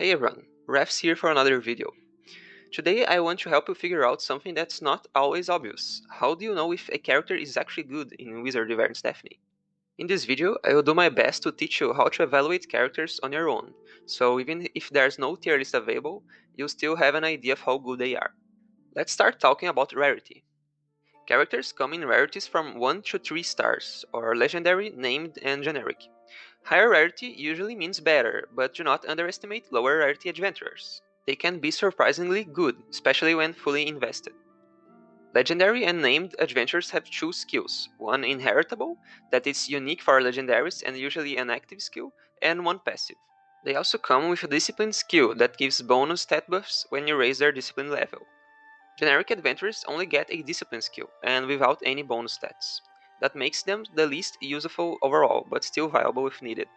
Hey everyone, Refs here for another video. Today I want to help you figure out something that's not always obvious. How do you know if a character is actually good in Wizardry Variants Daphne? In this video, I will do my best to teach you how to evaluate characters on your own, so even if there's no tier list available, you'll still have an idea of how good they are. Let's start talking about Rarity. Characters come in rarities from 1 to 3 stars, or legendary, named, and generic. Higher rarity usually means better, but do not underestimate lower rarity adventurers. They can be surprisingly good, especially when fully invested. Legendary and named adventures have two skills, one inheritable, that is unique for legendaries and usually an active skill, and one passive. They also come with a discipline skill that gives bonus stat buffs when you raise their discipline level. Generic adventurers only get a discipline skill, and without any bonus stats. That makes them the least useful overall, but still viable if needed.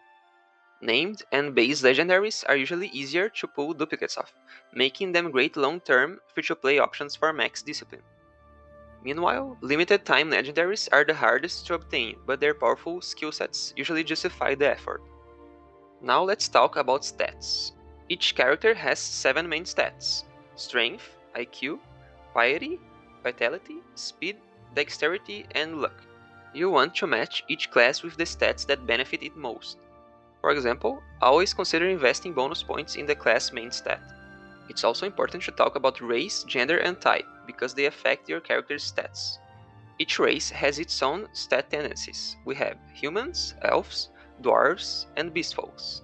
Named and base legendaries are usually easier to pull duplicates of, making them great long-term, free-to-play options for max discipline. Meanwhile, limited time legendaries are the hardest to obtain, but their powerful skill sets usually justify the effort. Now let's talk about stats. Each character has 7 main stats: Strength, IQ, Piety, Vitality, Speed, Dexterity, and Luck. You want to match each class with the stats that benefit it most. For example, always consider investing bonus points in the class main stat. It's also important to talk about race, gender, and type, because they affect your character's stats. Each race has its own stat tendencies. We have humans, elves, dwarves, and beastfolks.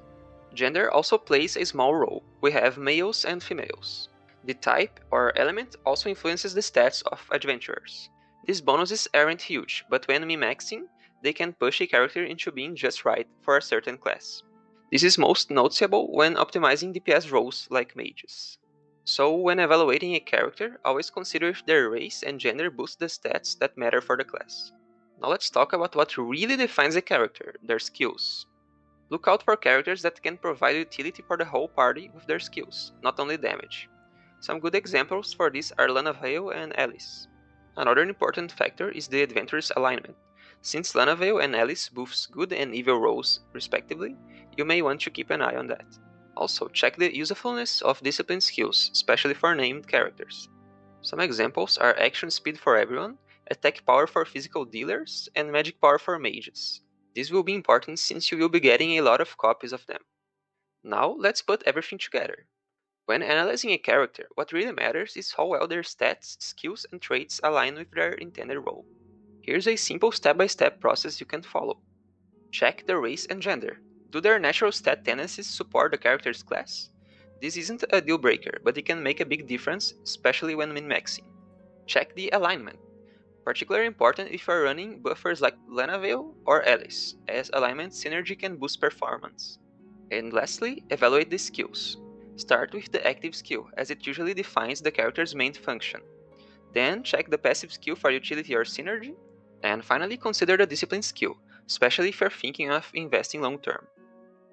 Gender also plays a small role. We have males and females. The type, or element, also influences the stats of adventurers. These bonuses aren't huge, but when min-maxing, they can push a character into being just right for a certain class. This is most noticeable when optimizing DPS roles like mages. So when evaluating a character, always consider if their race and gender boost the stats that matter for the class. Now let's talk about what really defines a character, their skills. Look out for characters that can provide utility for the whole party with their skills, not only damage. Some good examples for this are Lana Vale and Alice. Another important factor is the adventurer's alignment. Since Lana Vale and Alice boosts good and evil roles, respectively, you may want to keep an eye on that. Also, check the usefulness of discipline skills, especially for named characters. Some examples are action speed for everyone, attack power for physical dealers, and magic power for mages. This will be important since you will be getting a lot of copies of them. Now, let's put everything together. When analyzing a character, what really matters is how well their stats, skills, and traits align with their intended role. Here's a simple step-by-step process you can follow. Check their race and gender. Do their natural stat tendencies support the character's class? This isn't a deal breaker, but it can make a big difference, especially when min-maxing. Check the alignment. Particularly important if you are running buffers like Lana Vale or Alice, as alignment synergy can boost performance. And lastly, evaluate the skills. Start with the active skill, as it usually defines the character's main function. Then check the passive skill for utility or synergy. And finally, consider the discipline skill, especially if you're thinking of investing long term.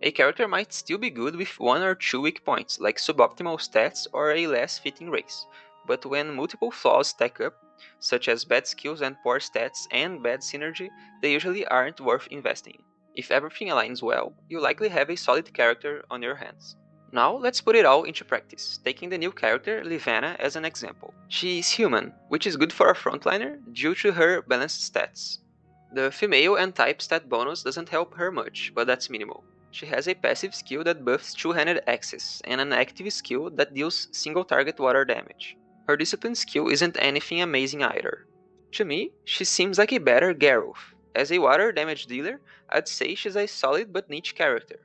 A character might still be good with 1 or 2 weak points, like suboptimal stats or a less fitting race, but when multiple flaws stack up, such as bad skills and poor stats and bad synergy, they usually aren't worth investing in. If everything aligns well, you'll likely have a solid character on your hands. Now let's put it all into practice, taking the new character, Livana, as an example. She is human, which is good for a frontliner due to her balanced stats. The female and type stat bonus doesn't help her much, but that's minimal. She has a passive skill that buffs two-handed axes, and an active skill that deals single-target water damage. Her discipline skill isn't anything amazing either. To me, she seems like a better Geralt. As a water damage dealer, I'd say she's a solid but niche character.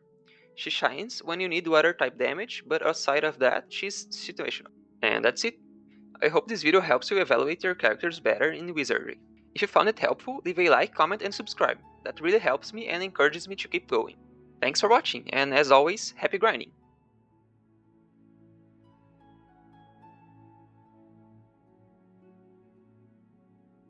She shines when you need water type damage, but outside of that, she's situational. And that's it. I hope this video helps you evaluate your characters better in Wizardry. If you found it helpful, leave a like, comment, and subscribe. That really helps me and encourages me to keep going. Thanks for watching, and as always, happy grinding!